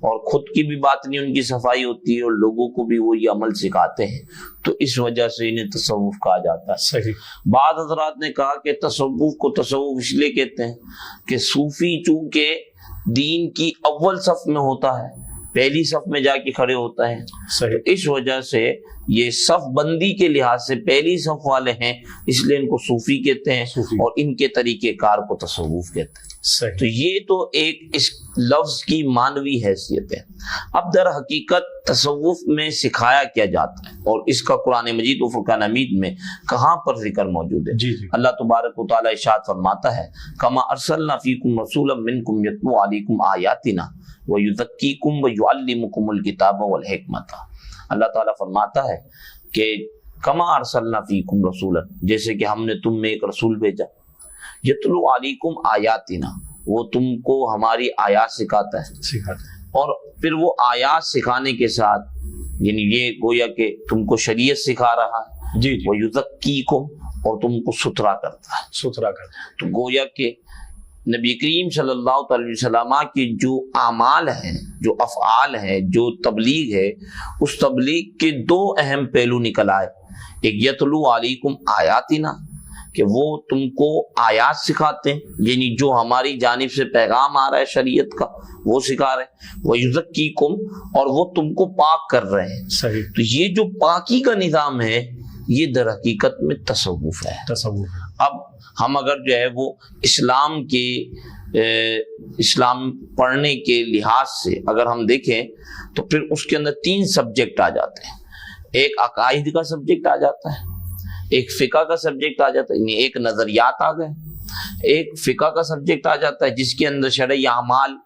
اور خود کی بھی باطنی ان کی صفائی ہوتی ہے اور لوگوں کو بھی وہ یہ عمل سکھاتے ہیں، تو اس وجہ سے انہیں تصوف کہا جاتا ہے۔ صحیح۔ بعض حضرات نے کہا کہ تصوف کو تصوف اس لیے کہتے ہیں کہ صوفی چونکہ دین کی اول صف میں ہوتا ہے، پہلی صف میں جا کے کھڑے ہوتا ہے، صحیح، اس وجہ سے یہ صف بندی کے لحاظ سے پہلی صف والے ہیں، اس لیے ان کو صوفی کہتے ہیں اور ان کے طریقہ کار کو تصوف کہتے ہیں۔ صحیح۔ تو یہ تو ایک اس لفظ کی معنوی حیثیت ہے۔ اب در حقیقت تصوف میں سکھایا کیا جاتا ہے اور اس کا قرآن مجید و فرقان حمید میں کہاں پر ذکر موجود ہے؟ جی جی، اللہ تبارک و تعالی ارشاد فرماتا ہے کما ارسلنا فیکم رسولا منکم یتلو علیکم آیاتنا ویزکیکم ویعلمکم الکتاب والحکمت۔ اللہ تعالیٰ فرماتا ہے کہ کما ارسلنا فیکم رسولا، جیسے کہ ہم نے تم میں ایک رسول بھیجا، یتلو علیکم آیاتنا، وہ تم کو ہماری آیات سکھاتا ہے، اور پھر وہ آیات سکھانے کے ساتھ یعنی یہ گویا کہ تم کو شریعت سکھا رہا ہے، جی جی، ویزکیکم، اور تم کو ستھرا کرتا ہے، ستھرا کرتا ہے۔ تو گویا کہ نبی کریم صلی اللہ علیہ وسلم کے جو اعمال ہیں، جو افعال ہیں، جو تبلیغ ہے، اس تبلیغ کے دو اہم پہلو نکل آئے۔ ایک یتلو علیکم آیاتنا، کہ وہ تم کو آیات سکھاتے ہیں، یعنی جو ہماری جانب سے پیغام آ رہا ہے شریعت کا وہ سکھا رہے ہیں، وَيُزَكِّيكُمْ، اور وہ تم کو پاک کر رہے ہیں۔ صحیح۔ تو یہ جو پاکی کا نظام ہے یہ در حقیقت میں تصوف ہے۔ تصوف۔ اب ہم اگر جو ہے وہ اسلام کے اسلام پڑھنے کے لحاظ سے اگر ہم دیکھیں تو پھر اس کے اندر 3 سبجیکٹ آ جاتے ہیں۔ ایک عقائد کا سبجیکٹ آ جاتا ہے، ایک فقہ کا سبجیکٹ آ جاتا ہے، یعنی ایک نظریات آ گئے، ایک فقہ کا سبجیکٹ آ جاتا ہے جس کے اندر شرعی اعمال،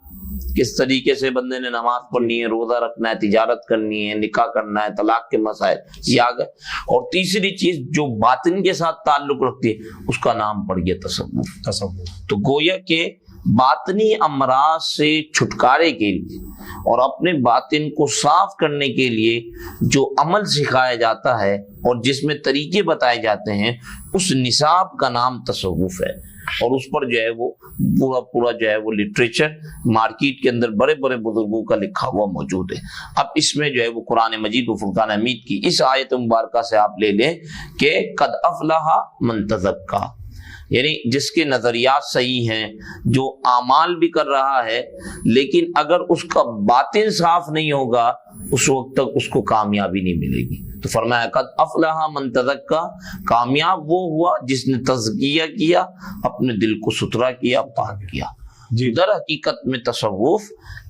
کس طریقے سے بندے نے نماز پڑھنی ہے، روزہ رکھنا ہے، تجارت کرنی ہے، نکاح کرنا ہے، طلاق کے مسائل، یہ آ گئے۔ اور تیسری چیز جو باطن کے ساتھ تعلق رکھتی ہے اس کا نام پڑ گیا تصوف۔ تصوف۔ تو گویا کہ باطنی امراض سے چھٹکارے کے لیے اور اپنے باطن کو صاف کرنے کے لیے جو عمل سکھایا جاتا ہے اور جس میں طریقے بتائے جاتے ہیں اس نصاب کا نام تصوف ہے، اور اس پر جو ہے وہ پورا جو ہے وہ لٹریچر مارکیٹ کے اندر بڑے بڑے بزرگوں کا لکھا ہوا موجود ہے۔ اب اس میں جو ہے وہ قرآن مجید و فرقان حمید کی اس آیت مبارکہ سے آپ لے لیں کہ قد افلح من تزکا، یعنی جس کے نظریات صحیح ہیں، جو اعمال بھی کر رہا ہے، لیکن اگر اس کا باطن صاف نہیں ہوگا اس وقت تک اس کو کامیابی نہیں ملے گی۔ تو فرمایا قد افلح من تزکا، کامیاب وہ ہوا جس نے تزکیہ کیا، اپنے دل کو ستھرا کیا، پاک کیا۔ جی، در حقیقت میں تصوف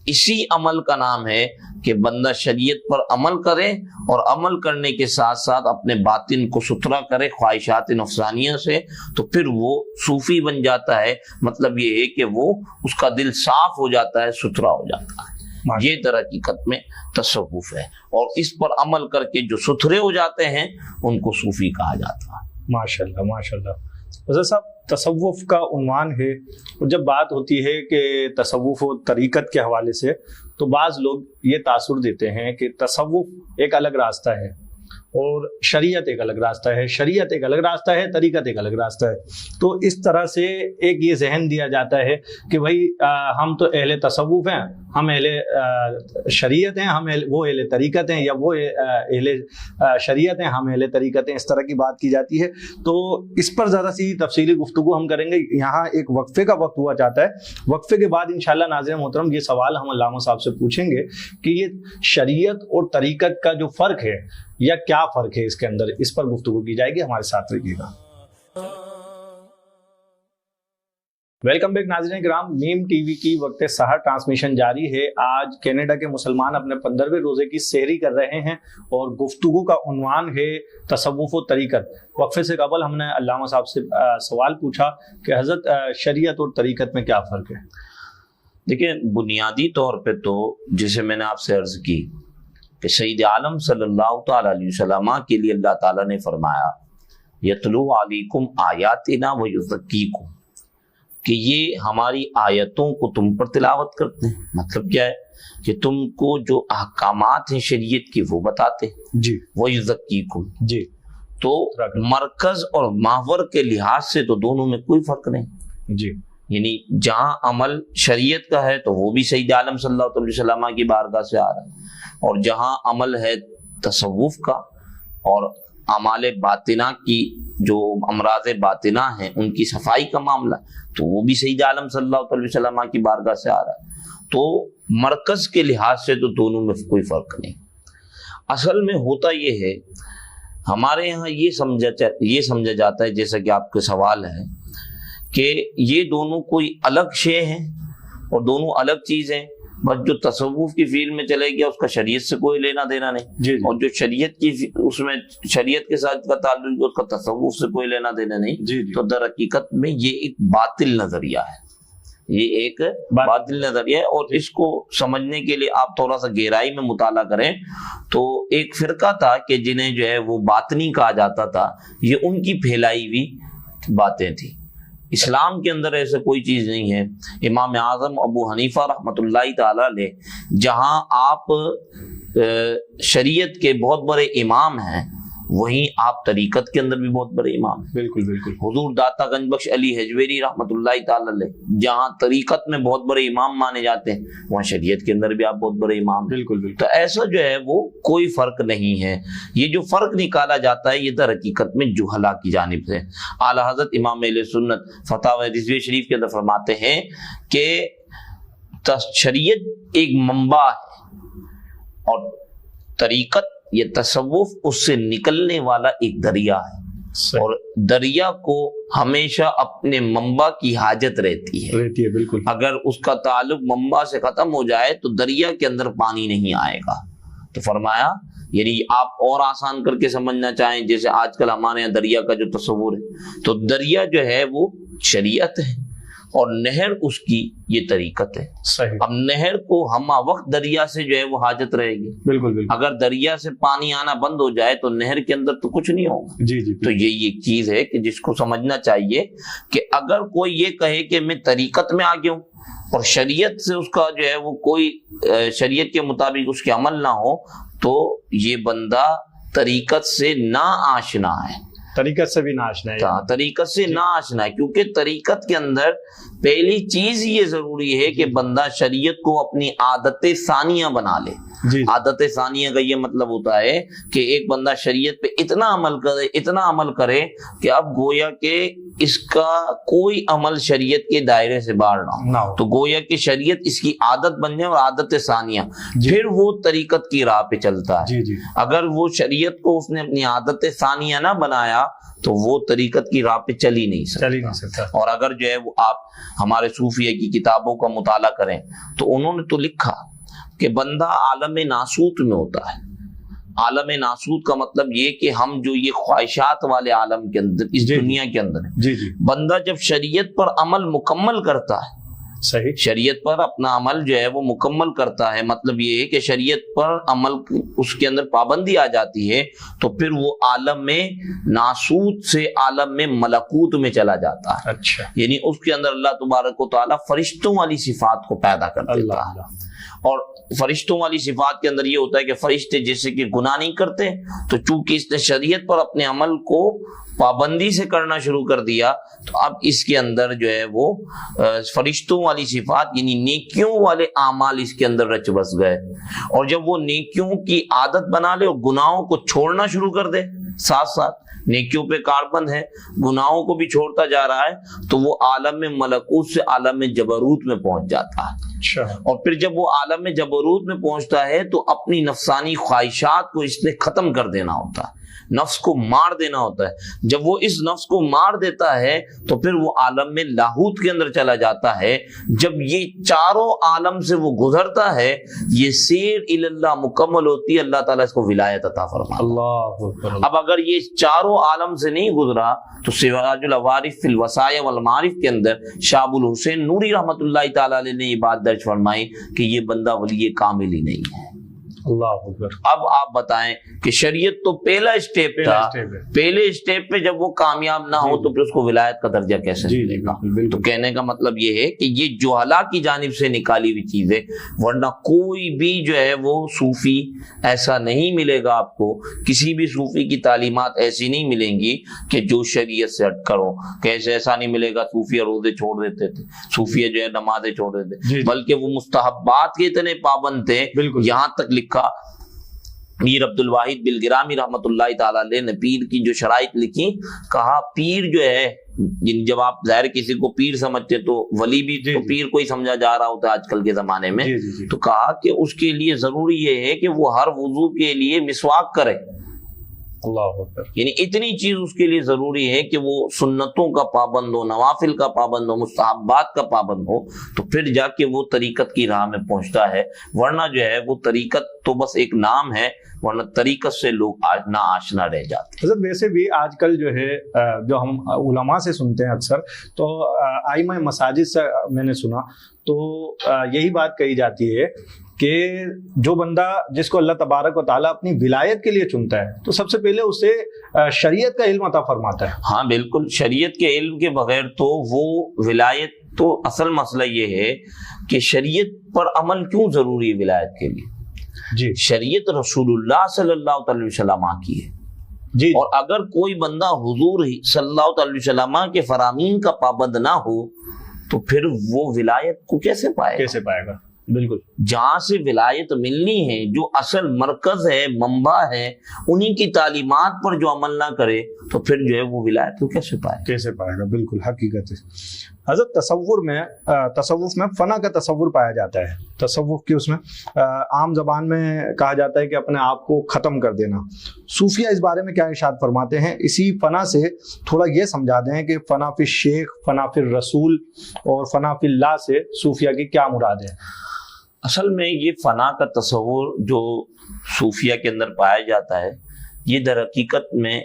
اسی عمل کا نام ہے کہ بندہ شریعت پر عمل کرے اور عمل کرنے کے ساتھ ساتھ اپنے باطن کو ستھرا کرے خواہشات نفسانیہ سے، تو پھر وہ صوفی بن جاتا ہے۔ مطلب یہ ہے کہ وہ اس کا دل صاف ہو جاتا ہے، ستھرا ہو جاتا ہے۔ یہ در حقیقت میں تصوف ہے، اور اس پر عمل کر کے جو ستھرے ہو جاتے ہیں ان کو صوفی کہا جاتا ہے۔ ماشاءاللہ ماشاءاللہ۔ حضرت صاحب، تصوف کا عنوان ہے، اور جب بات ہوتی ہے کہ تصوف و طریقت کے حوالے سے تو بعض لوگ یہ تاثر دیتے ہیں کہ تصوف ایک الگ راستہ ہے اور شریعت ایک الگ راستہ ہے، شریعت ایک الگ راستہ ہے، طریقت ایک الگ راستہ ہے۔ تو اس طرح سے ایک یہ ذہن دیا جاتا ہے کہ بھائی ہم تو اہل تصوف ہیں، ہم اہل شریعت ہیں، ہم وہ اہل طریقت ہیں، یا وہ اہل شریعت ہیں، ہم اہل طریقت ہیں، اس طرح کی بات کی جاتی ہے۔ تو اس پر ذرا سی تفصیلی گفتگو ہم کریں گے۔ یہاں ایک وقفے کا وقت ہوا چاہتا ہے، وقفے کے بعد انشاءاللہ ناظرین محترم یہ سوال ہم علامہ صاحب سے پوچھیں گے کہ یہ شریعت اور طریقت کا جو فرق ہے یا کیا فرق ہے اس کے اندر، اس پر گفتگو کی جائے گی، ہمارے ساتھ رہیے گا۔ ویلکم بیک ناظرین کرام، میم ٹی وی کی وقت سحر ٹرانسمیشن جاری ہے۔ آج کینیڈا کے مسلمان اپنے 15ویں روزے کی سحری کر رہے ہیں اور گفتگو کا عنوان ہے تصوف و طریقت۔ وقفے سے قبل ہم نے علامہ صاحب سے سوال پوچھا کہ حضرت شریعت اور طریقت میں کیا فرق ہے؟ دیکھیں، بنیادی طور پہ تو جسے میں نے آپ سے عرض کی کہ سید عالم صلی اللہ تعالی علیہ وسلم کے لیے اللہ تعالیٰ نے فرمایا یتلو علیکم آیاتنا ویزکیکم، کہ یہ ہماری آیتوں کو تم پر تلاوت کرتے ہیں۔ مطلب کیا ہے کہ تم کو جو احکامات ہیں شریعت کی وہ بتاتے ہیں۔ جی، ویزکیکم، جی، تو مرکز اور محور کے لحاظ سے تو دونوں میں کوئی فرق نہیں۔ جی، یعنی جہاں عمل شریعت کا ہے تو وہ بھی سید عالم صلی اللہ علیہ وسلم کی بارگاہ سے آ رہا ہے، اور جہاں عمل ہے تصوف کا اور اعمال باطنہ کی جو امراض باطنہ ہیں ان کی صفائی کا معاملہ، تو وہ بھی سید عالم صلی اللہ علیہ وسلم کی بارگاہ سے آ رہا ہے۔ تو مرکز کے لحاظ سے تو دونوں میں کوئی فرق نہیں۔ اصل میں ہوتا یہ ہے، ہمارے یہاں یہ سمجھا جاتا ہے، جیسا کہ آپ کا سوال ہے، کہ یہ دونوں کوئی الگ شے ہیں اور دونوں الگ چیزیں، بس جو تصوف کی فیلڈ میں چلے گیا اس کا شریعت سے کوئی لینا دینا نہیں، اور جو شریعت کی اس میں شریعت کے ساتھ کا تعلق ہے اس کا تصوف سے کوئی لینا دینا نہیں۔ تو در حقیقت میں یہ ایک باطل نظریہ ہے، یہ ایک باطل نظریہ ہے، اور اس کو سمجھنے کے لیے آپ تھوڑا سا گہرائی میں مطالعہ کریں تو ایک فرقہ تھا کہ جنہیں جو ہے وہ باطنی کہا جاتا تھا، یہ ان کی پھیلائی ہوئی باتیں تھیں۔ اسلام کے اندر ایسا کوئی چیز نہیں ہے۔ امام اعظم ابو حنیفہ رحمۃ اللہ تعالی علیہ جہاں آپ شریعت کے بہت بڑے امام ہیں، وہیں آپ طریقت کے اندر بھی بہت بڑے امام ہیں۔ بالکل بالکل۔ حضور داتا گنج بخش علی حجویری رحمۃ اللہ تعالی علیہ جہاں طریقت میں بہت بڑے امام مانے جاتے ہیں، وہاں شریعت کے اندر بھی آپ بہت بڑے امام ہیں۔ بالکل بالکل۔ تو ایسا جو ہے وہ کوئی فرق نہیں ہے۔ یہ جو فرق نکالا جاتا ہے یہ در حقیقت میں جہلا کی جانب سے۔ اعلیٰ حضرت امام اہل سنت فتاوی رضویہ شریف کے اندر فرماتے ہیں کہ شریعت ایک منبع ہے اور طریقت یہ تصوف اس سے نکلنے والا ایک دریا ہے، اور دریا کو ہمیشہ اپنے منبع کی حاجت رہتی ہے۔ بالکل۔ اگر اس کا تعلق منبع سے ختم ہو جائے تو دریا کے اندر پانی نہیں آئے گا۔ تو فرمایا یعنی آپ اور آسان کر کے سمجھنا چاہیں، جیسے آج کل ہمارے یہاں دریا کا جو تصور ہے، تو دریا جو ہے وہ شریعت ہے اور نہر اس کی یہ طریقت ہے۔ صحیح۔ اب نہر کو ہمہ وقت دریا سے جو ہے وہ حاجت رہے گی۔ بالکل بالکل۔ اگر دریا سے پانی آنا بند ہو جائے تو نہر کے اندر تو کچھ نہیں ہوگا۔ جی جی۔ تو یہ ایک چیز ہے کہ جس کو سمجھنا چاہیے کہ اگر کوئی یہ کہے کہ میں طریقت میں آ گیا ہوں اور شریعت سے اس کا جو ہے وہ کوئی شریعت کے مطابق اس کے عمل نہ ہو، تو یہ بندہ طریقت سے نا آشنا ہے، طریقت سے بھی ناشنا ہے۔ طریقت سے نا آشنا ہے، کیونکہ طریقت کے اندر پہلی چیز یہ ضروری ہے کہ بندہ شریعت کو اپنی عادت ثانیہ بنا لے۔ عادت ثانیہ کا یہ مطلب ہوتا ہے کہ ایک بندہ شریعت پہ اتنا عمل کرے کہ اب گویا کہ اس کا کوئی عمل شریعت کے دائرے سے باہر نہ ہو، تو گویا کہ شریعت اس کی عادت بن جائے، اور عادت ثانیہ پھر وہ طریقت کی راہ پہ چلتا ہے۔ اگر وہ شریعت کو اس نے اپنی عادت ثانیہ نہ بنایا تو وہ طریقت کی راہ پہ چل ہی نہیں سکتا۔ اور اگر جو ہے وہ آپ ہمارے صوفیہ کی کتابوں کا مطالعہ کریں تو انہوں نے تو لکھا کہ بندہ عالم ناسوت میں ہوتا ہے۔ عالم ناسوت کا مطلب یہ کہ ہم جو یہ خواہشات والے عالم کے اندر، اس دنیا کے اندر بندہ جب شریعت پر عمل مکمل کرتا ہے، صحیح، شریعت پر اپنا عمل جو ہے وہ مکمل کرتا ہے، مطلب یہ ہے کہ شریعت پر عمل اس کے اندر پابندی آ جاتی ہے، تو پھر وہ عالم میں ناسوت سے عالم میں ملکوت میں چلا جاتا ہے۔ اچھا، یعنی اس کے اندر اللہ تبارک و تعالیٰ فرشتوں والی صفات کو پیدا کر دیتا ہے۔ اور فرشتوں والی صفات کے اندر یہ ہوتا ہے کہ فرشتے جیسے کہ گناہ نہیں کرتے، تو چونکہ اس نے شریعت پر اپنے عمل کو پابندی سے کرنا شروع کر دیا، تو اب اس کے اندر جو ہے وہ فرشتوں والی صفات یعنی نیکیوں والے اعمال اس کے اندر رچ بس گئے۔ اور جب وہ نیکیوں کی عادت بنا لے اور گناہوں کو چھوڑنا شروع کر دے، ساتھ ساتھ نیکیوں پہ کاربند ہے، گناہوں کو بھی چھوڑتا جا رہا ہے، تو وہ عالم میں ملکوت سے عالم میں جبروت میں پہنچ جاتا ہے۔ اور پھر جب وہ عالم میں جبروت میں پہنچتا ہے تو اپنی نفسانی خواہشات کو اس نے ختم کر دینا ہوتا ہے، نفس کو مار دینا ہوتا ہے۔ جب وہ اس نفس کو مار دیتا ہے تو پھر وہ عالم میں لاہوت کے اندر چلا جاتا ہے۔ جب یہ چاروں عالم سے وہ گزرتا ہے، یہ سیر اللہ مکمل ہوتی ہے، اللہ تعالیٰ اس کو ولایت عطا فرماتا ہے۔ اللہ اکبر۔ اب اگر یہ چاروں عالم سے نہیں گزرا تو سراج العوارف فی الوصایا والمعارف کے اندر شاہ ابو الحسین نوری رحمۃ اللہ تعالی علیہ نے یہ بات درج فرمائی کہ یہ بندہ ولی کامل ہی نہیں ہے۔ اللہ اکبر۔ اب آپ بتائیں کہ شریعت تو پہلا اسٹیپ تھا، پہلے اسٹیپ پہ جب وہ کامیاب نہ ہو تو پھر اس کو ولایت کا درجہ کیسے ملے گا؟ تو کہنے کا مطلب یہ ہے کہ یہ جہلا کی جانب سے نکالی ہوئی چیز ہے، ورنہ کوئی بھی جو ہے وہ صوفی ایسا نہیں ملے گا آپ کو، کسی بھی صوفی کی تعلیمات ایسی نہیں ملیں گی کہ جو شریعت سے ہٹ کرو، کیسے ایسا نہیں ملے گا۔ صوفیہ روزے چھوڑ دیتے تھے، صوفیہ جو ہے نمازیں چھوڑ دیتے تھے، بلکہ وہ مستحبات کے اتنے پابند تھے، یہاں تک لکھا میر عبد الواحد بلگرامی رحمۃ اللہ تعالی علیہ نے پیر کی جو شرائط لکھی، کہا پیر جو ہے، جب آپ ظاہر کسی کو پیر سمجھتے تو ولی بھی تو پیر کو ہی سمجھا جا رہا ہوتا ہے آج کل کے زمانے میں، تو کہا کہ اس کے لیے ضروری یہ ہے کہ وہ ہر وضو کے لیے مسواک کرے، اللہ اکبر، یعنی اتنی چیز اس کے لیے ضروری ہے کہ وہ سنتوں کا پابند ہو، نوافل کا پابند ہو، مستحبات کا پابند ہو، تو پھر جا کے وہ طریقت کی راہ میں پہنچتا ہے، ورنہ جو ہے وہ طریقت تو بس ایک نام ہے، ورنہ طریقت سے لوگ نا آشنا رہ جاتے ہیں۔ ویسے بھی آج کل جو ہے جو ہم علماء سے سنتے ہیں اکثر، تو ائمہ مساجد سے میں نے سنا تو یہی بات کہی جاتی ہے کہ جو بندہ جس کو اللہ تبارک و تعالیٰ اپنی ولایت کے لیے چنتا ہے تو سب سے پہلے اسے شریعت کا علم عطا فرماتا ہے۔ ہاں بالکل، شریعت کے علم کے بغیر تو وہ ولایت، تو اصل مسئلہ یہ ہے کہ شریعت پر عمل کیوں ضروری ہے ولایت کے لیے؟ جی، شریعت رسول اللہ صلی اللہ علیہ وسلم کی ہے، جی، اور اگر کوئی بندہ حضور صلی اللہ علیہ وسلم کے فرامین کا پابند نہ ہو تو پھر وہ ولایت کو کیسے پائے گا؟ بالکل، جہاں سے ولایت ملنی ہے، جو اصل مرکز ہے، منبع ہے، انہی کی تعلیمات پر جو عمل نہ کرے تو پھر جو ہے وہ ولایت کو کیسے پائے گا؟ بالکل حقیقت ہے۔ حضرت تصوف میں فنا کا تصور پایا جاتا ہے، تصوف کی اس میں عام زبان میں کہا جاتا ہے کہ اپنے آپ کو ختم کر دینا۔ صوفیہ اس بارے میں کیا ارشاد فرماتے ہیں؟ اسی فنا سے تھوڑا یہ سمجھا دیں کہ فنا فی الشیخ، فنا فی الرسول اور فنا فی اللہ سے صوفیہ کی کیا مراد ہے؟ اصل میں یہ فنا کا تصور جو صوفیہ کے اندر پایا جاتا ہے، یہ در حقیقت میں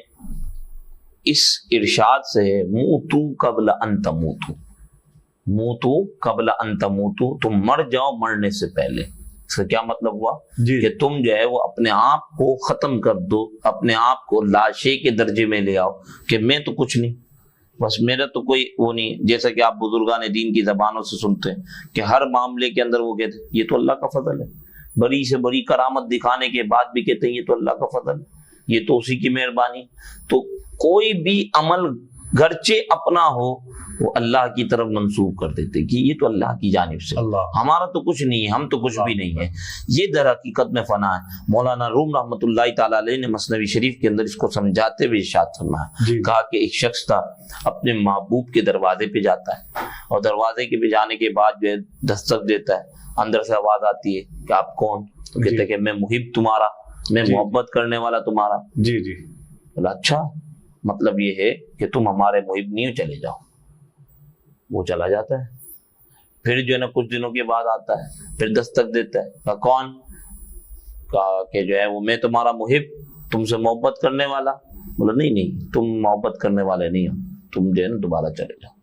اس ارشاد سے ہے، موتو قبل ان تموتو، موتو قبل ان تموتو، تم مر جاؤ مرنے سے پہلے۔ اس کا کیا مطلب ہوا؟ کہ تم جو ہے وہ اپنے آپ کو ختم کر دو، اپنے آپ کو لاشے کے درجے میں لے آؤ کہ میں تو کچھ نہیں، بس میرا تو کوئی وہ نہیں، جیسا کہ آپ بزرگان دین کی زبانوں سے سنتے ہیں کہ ہر معاملے کے اندر وہ کہتے ہیں یہ تو اللہ کا فضل ہے، بڑی سے بڑی کرامت دکھانے کے بعد بھی کہتے ہیں یہ تو اللہ کا فضل ہے، یہ تو اسی کی مہربانی۔ تو کوئی بھی عمل گرچہ اپنا ہو وہ اللہ کی طرف منسوب کر دیتے کہ یہ تو اللہ کی جانب سے، ہمارا تو کچھ نہیں ہے، ہم تو کچھ بھی نہیں ہے۔ یہ در حقیقت میں فنا ہے۔ مولانا روم رحمۃ اللہ تعالی علیہ نے مثنوی شریف کے اندر اس کو سمجھاتے ہوئے ارشاد فرمایا، کہا کہ ایک شخص تھا اپنے محبوب کے دروازے پہ جاتا ہے، اور دروازے کے پہ جانے کے بعد جو ہے دستک دیتا ہے، اندر سے آواز آتی ہے کہ آپ کون؟ تو کہتے ہیں کہ میں محب تمہارا، میں محبت کرنے والا تمہارا۔ جی جی، بولا اچھا، مطلب یہ ہے کہ تم ہمارے محب نہیں ہو، چلے جاؤ۔ وہ چلا جاتا ہے، پھر جو ہے نا کچھ دنوں کے بعد آتا ہے، پھر دستک دیتا ہے، کہا کون؟ کہا کہ جو ہے وہ میں تمہارا محب، تم سے محبت کرنے والا۔ بولا نہیں، تم محبت کرنے والے نہیں ہو، تم جو ہے نا دوبارہ چلے جاؤ۔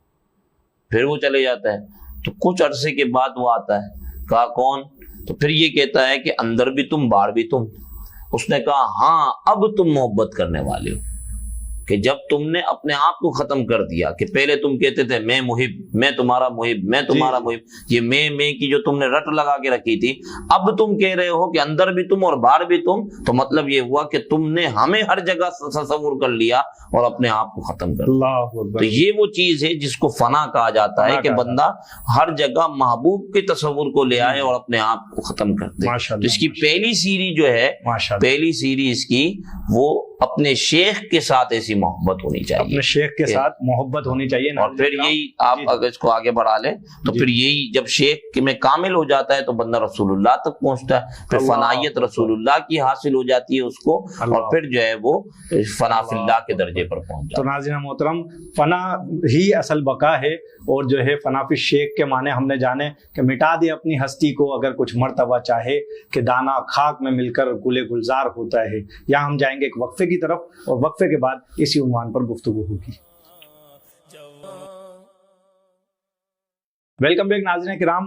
پھر وہ چلے جاتا ہے، تو کچھ عرصے کے بعد وہ آتا ہے، کہا کون؟ تو پھر یہ کہتا ہے کہ اندر بھی تم باہر بھی تم۔ اس نے کہا ہاں اب تم محبت کرنے والے ہو، کہ جب تم نے اپنے آپ کو ختم کر دیا، کہ پہلے تم کہتے تھے میں محب، میں تمہارا محب، میں تمہارا محب، یہ میں کی جو تم نے رٹ لگا کے رکھی تھی، اب تم کہہ رہے ہو کہ اندر بھی تم اور باہر بھی تم، تو مطلب یہ ہوا کہ تم نے ہمیں ہر جگہ تصور کر لیا اور اپنے آپ کو ختم کر دیا۔ تو یہ وہ چیز ہے جس کو فنا کہا جاتا ہے، کہ بندہ ہر جگہ محبوب کے تصور کو لے آئے اور اپنے آپ کو ختم کر دے۔ تو اس کی پہلی سیڑھی جو ہے، پہلی سیڑھی اس کی وہ اپنے شیخ کے ساتھ ایسی محبت ہونی چاہیے، اپنے شیخ کے ساتھ محبت ہونی چاہیے۔ اور پھر یہی آپ اگر اس کو آگے بڑھا لیں تو پھر یہی جب شیخ میں کامل ہو جاتا ہے تو بندہ رسول اللہ تک پہنچتا ہے، پھر فنائیت رسول اللہ کی حاصل ہو جاتی ہے اس کو، اور پھر جو ہے وہ فنا فی اللہ کے درجے پر پہنچ جاتا ہے۔ تو ناظرین محترم، فنا ہی اصل بقا ہے، اور جو ہے فنا فی الشیخ کے معنی ہم نے جانے کہ مٹا دے اپنی ہستی کو اگر کچھ مرتبہ چاہے، کہ دانا خاک میں مل کر گلے گلزار ہوتا ہے۔ یہاں ہم جائیں گے ایک وقفے کی طرف، اور وقفے کے بعد اسی عنوان پر گفتگو ہوگی۔ ویلکم بیک ناظرین کرام،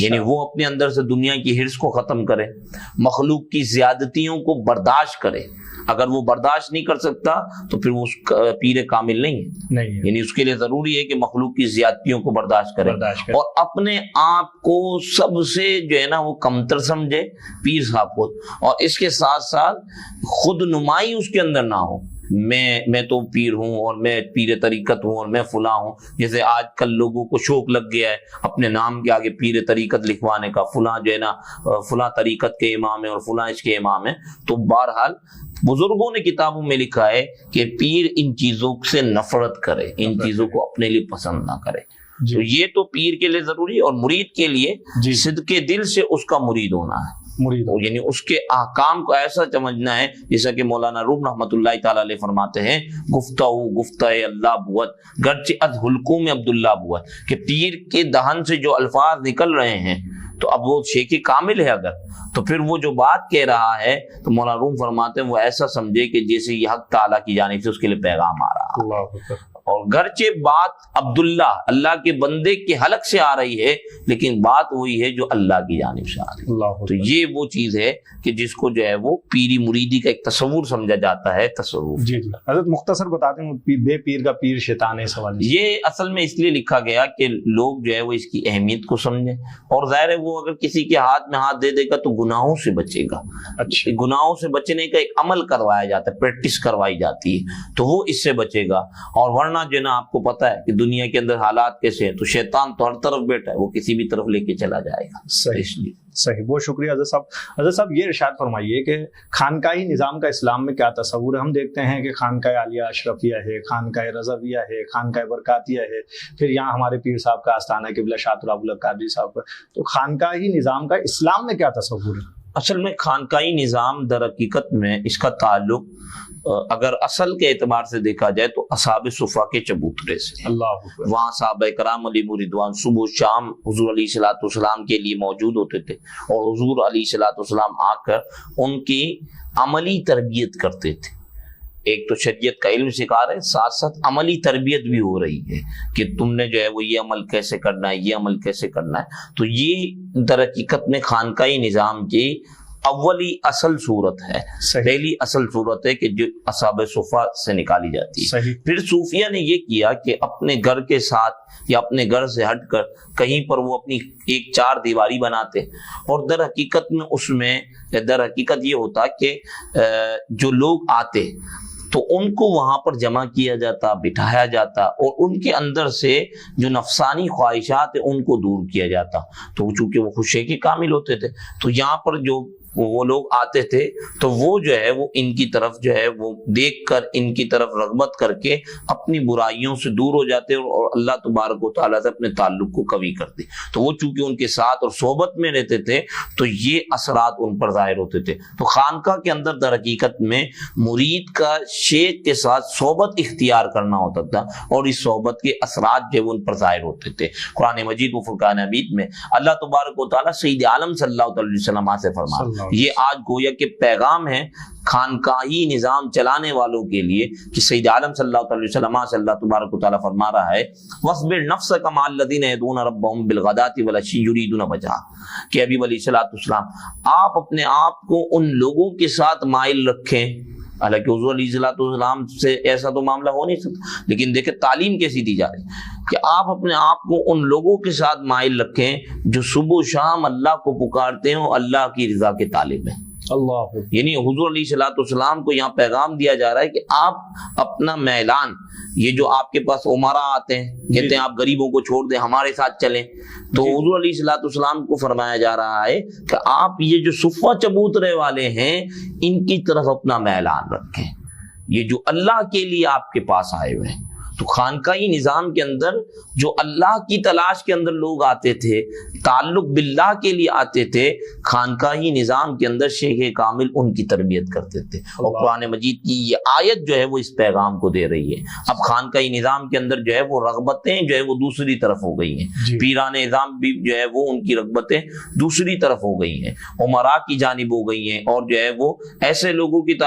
یعنی وہ اپنے اندر سے دنیا کی حرص کو ختم کرے، مخلوق کی زیادتیوں کو برداشت کرے. اگر وہ برداشت نہیں کر سکتا تو پھر وہ پیر کامل نہیں ہے. یعنی اس کے لیے ضروری ہے کہ مخلوق کی زیادتیوں کو برداشت کرے اور اپنے آپ کو سب سے جو ہے نا وہ کمتر سمجھے پیر صاحب خود، اور اس کے ساتھ ساتھ خود نمائی اس کے اندر نہ ہو. میں تو پیر ہوں اور میں پیر طریقت ہوں اور میں فلاں ہوں. جیسے آج کل لوگوں کو شوق لگ گیا ہے اپنے نام کے آگے پیر طریقت لکھوانے کا، فلاں جو ہے نا فلاں طریقت کے امام ہے اور فلاں اس کے امام ہے. تو بہرحال بزرگوں نے کتابوں میں لکھا ہے کہ پیر ان چیزوں سے نفرت کرے، ان چیزوں کو اپنے لیے پسند نہ کرے. تو یہ تو پیر کے لیے ضروری ہے، اور مرید کے لیے صدق دل سے اس کا مرید ہونا ہے. یعنی اس کے احکام کو ایسا سمجھنا ہے جیسا کہ مولانا روم رحمۃ اللہ تعالی علیہ فرماتے ہیں، گفتہ اللہ بوت گرچہ از حلقوں میں عبداللہ بوت، کہ پیر کے دہن سے جو الفاظ نکل رہے ہیں تو اب وہ شیخ کامل ہے اگر تو پھر وہ جو بات کہہ رہا ہے تو مولانا روم فرماتے ہیں وہ ایسا سمجھے کہ جیسے یہ حق تعالیٰ کی جانب سے اس کے لیے پیغام آ رہا ہے. اور گرچہ بات عبداللہ اللہ کے بندے کے حلق سے آ رہی ہے لیکن بات وہی ہے جو اللہ کی جانب سے آ رہی ہے. تو یہ وہ چیز ہے کہ جس کو جو ہے وہ پیری مریدی کا ایک تصور سمجھا جاتا ہے. تصور جی حضرت مختصر بتاتے ہیں بے پیر کا پیر شیطان ہے سوال. یہ اصل میں اس لیے لکھا گیا کہ لوگ جو ہے وہ اس کی اہمیت کو سمجھیں، اور ظاہر ہے وہ اگر کسی کے ہاتھ میں ہاتھ دے دے گا تو گناہوں سے بچے گا. اچھا، گناہوں سے بچنے کا ایک عمل کروایا جاتا ہے، پریکٹس کروائی جاتی ہے، تو وہ اس سے بچے گا. اور ورنہ جو ہے نا آپ کو پتا ہے کہ دنیا کے اندر حالات کیسے ہیں، تو شیطان تو ہر طرف بیٹھا ہے، وہ کسی بھی طرف لے کے چلا جائے گا. صحیح، بہت شکریہ حضرت صاحب. حضرت صاحب یہ ارشاد فرمائیے کہ خانقاہی نظام کا اسلام میں کیا تصور ہے؟ ہم دیکھتے ہیں کہ خانقاہ عالیہ اشرفیہ ہے، خانقاہ رضویہ ہے، خانقاہ برکاتیہ ہے، پھر یہاں ہمارے پیر صاحب کا آستانہ قبلہ شاہ طلاب اللہ قادری صاحب کا. تو خانقاہی نظام کا اسلام میں کیا تصور ہے؟ اصل میں خانقاہی نظام در حقیقت میں اس کا تعلق اگر اصل کے اعتبار سے دیکھا جائے تو اصحاب صفا کے چبوترے سے. اللہ، وہاں صحابہ کرام علیہم رضوان صبح و شام حضور علیہ الصلوۃ والسلام کے لیے موجود ہوتے تھے، اور حضور علیہ الصلوۃ والسلام آ کر ان کی عملی تربیت کرتے تھے. ایک تو شریعت کا علم سکھا رہے، ساتھ ساتھ عملی تربیت بھی ہو رہی ہے کہ تم نے جو ہے وہ یہ عمل کیسے کرنا ہے، یہ عمل کیسے کرنا ہے. تو یہ در حقیقت میں خانقاہی نظام کی اولی اصل صورت ہے، پہلی اصل صورت ہے کہ جو اصحاب صفا سے نکالی جاتی ہے. پھر صوفیہ نے یہ کیا کہ اپنے گھر کے ساتھ یا اپنے گھر سے ہٹ کر کہیں پر وہ اپنی ایک چار دیواری بناتے، اور در حقیقت میں اس میں در حقیقت یہ ہوتا کہ جو لوگ آتے تو ان کو وہاں پر جمع کیا جاتا، بٹھایا جاتا، اور ان کے اندر سے جو نفسانی خواہشات ہیں ان کو دور کیا جاتا. تو چونکہ وہ خوشی کے کامل ہوتے تھے تو یہاں پر جو وہ لوگ آتے تھے تو وہ جو ہے وہ ان کی طرف جو ہے وہ دیکھ کر ان کی طرف رغبت کر کے اپنی برائیوں سے دور ہو جاتے اور اللہ تبارک و تعالیٰ سے اپنے تعلق کو قوی کرتے. تو وہ چونکہ ان کے ساتھ اور صحبت میں رہتے تھے تو یہ اثرات ان پر ظاہر ہوتے تھے. تو خانقاہ کے اندر در حقیقت میں مرید کا شیخ کے ساتھ صحبت اختیار کرنا ہوتا تھا، اور اس صحبت کے اثرات جو ان پر ظاہر ہوتے تھے. قرآن مجید و فرقان حمید میں اللہ تبارک و تعالیٰ سید عالم صلی اللہ علیہ وسلم سے فرمایا، یہ آج گویا کے پیغام ہے خانقاہی نظام چلانے والوں کے لیے کہ سید عالم صلی اللہ علیہ وسلم سے اللہ تبارک و تعالیٰ فرما رہا ہے وَاصْبِرْ نَفْسَكَ مَعَ الَّذِينَ يَدْعُونَ رَبَّهُمْ بِالْغَدَاةِ وَالْعَشِيِّ يُرِيدُونَ وَجْهَهُ، کہ حبیب علیہ السلام آپ اپنے آپ کو ان لوگوں کے ساتھ مائل رکھیں. حالانکہ حضور علیہ السلام سے ایسا تو معاملہ ہو نہیں سکتا، لیکن دیکھیں تعلیم کیسی دی جا رہی کہ آپ اپنے آپ کو ان لوگوں کے ساتھ مائل رکھیں جو صبح و شام اللہ کو پکارتے ہیں اور اللہ کی رضا کے طالب ہیں. اللہ، یعنی حضور علیہ السلام کو یہاں پیغام دیا جا رہا ہے کہ آپ اپنا میلان، یہ جو آپ کے پاس عمرا آتے ہیں کہتے ہیں آپ غریبوں کو چھوڑ دیں ہمارے ساتھ چلیں، تو حضور علیہ السلام کو فرمایا جا رہا ہے کہ آپ یہ جو صفہ چبوترے والے ہیں ان کی طرف اپنا میلان رکھیں، یہ جو اللہ کے لیے آپ کے پاس آئے ہوئے ہیں. تو خانقاہی نظام کے اندر جو اللہ کی تلاش کے اندر لوگ آتے تھے، تعلق باللہ کے لیے آتے تھے، خانقاہی نظام کے اندر شیخ کامل ان کی تربیت کرتے تھے. اور قرآن مجید کی یہ آیت جو ہے وہ اس پیغام کو دے رہی ہے. اب خانقاہی نظام کے اندر جو ہے وہ رغبتیں جو ہے وہ دوسری طرف ہو گئی ہیں، پیران نظام بھی جو ہے وہ ان کی رغبتیں دوسری طرف ہو گئی ہیں، عمرا کی جانب ہو گئی ہیں، اور جو ہے وہ ایسے لوگوں کی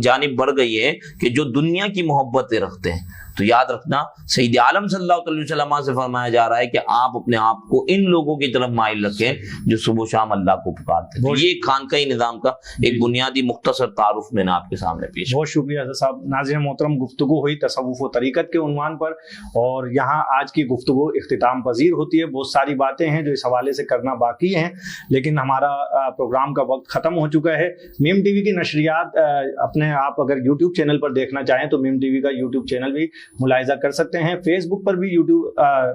جانب بڑھ گئی ہے کہ جو دنیا کی محبتیں رکھتے ہیں. تو تو یاد رکھنا سید عالم صلی اللہ علیہ وسلم سے فرمایا جا رہا ہے کہ آپ اپنے آپ کو ان لوگوں کی طرف مائل رکھیں جو صبح و شام اللہ کو پکارتے ہیں۔ یہ خانقاہی نظام کا ایک بنیادی مختصر تعارف میں نے آپ کے سامنے پیش۔ بہت شکریہ حضرت صاحب۔ ناظرین محترم، گفتگو ہوئی تصوف و طریقت کے عنوان پر، اور یہاں آج کی گفتگو اختتام پذیر ہوتی ہے۔ بہت ساری باتیں ہیں جو اس حوالے سے کرنا باقی ہیں، لیکن ہمارا پروگرام کا وقت ختم ہو چکا ہے۔ میم ٹی وی کی نشریات اپنے آپ اگر یوٹیوب چینل پر دیکھنا چاہیں تو میم ٹی وی کا یوٹیوب چینل بھی ملاحظہ کر سکتے ہیں۔ فیس بک پر بھی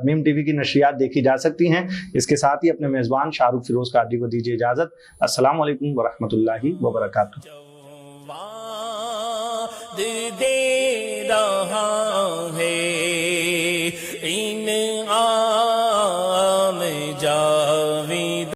میم ٹی وی کی نشریات دیکھی جا سکتی ہیں۔ اس کے ساتھ ہی اپنے میزبان شاہ رخ فیروز قادری کو دیجیے اجازت۔ السلام علیکم ورحمۃ اللہ وبرکاتہ۔ دے رہا ہے